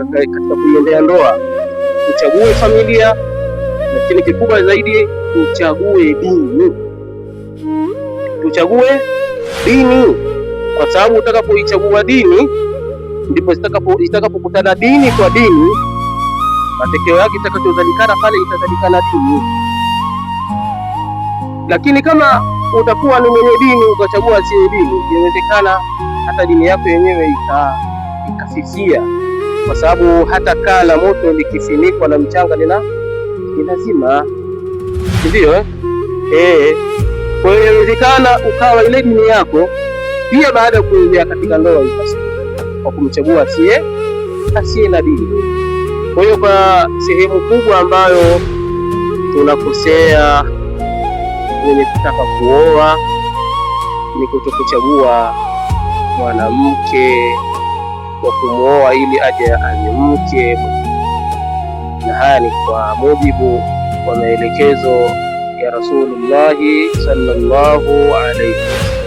katika kuiendea ndoa, uchague familia, lakini kikubwa zaidi tuchague dini. Tuchague dini, kwa sababu utakapoichagua dini ndipo itakapokutana dini kwa dini, matokeo yake itakachozalikana pale itazalikana dini. Lakini kama utakuwa ni mwenye dini ukachagua asiye dini, inawezekana hata dini yako yenyewe ikafifia, kwa sababu hata kaa la moto likifunikwa na mchanga linazima, ndio Kwa hiyo inawezekana ukawa ile dini yako pia baada ya kuingia katika ndoa kwa kumchagua asiye na dini. Kwa hiyo kwa sehemu kubwa ambayo tunakosea wenye kutaka kuoa ni kutokuchagua mwanamke wa kumwoa ili aje awe mke, na haya ni kwa mujibu wa maelekezo ya Rasulullah sallallahu alaihi wasallam.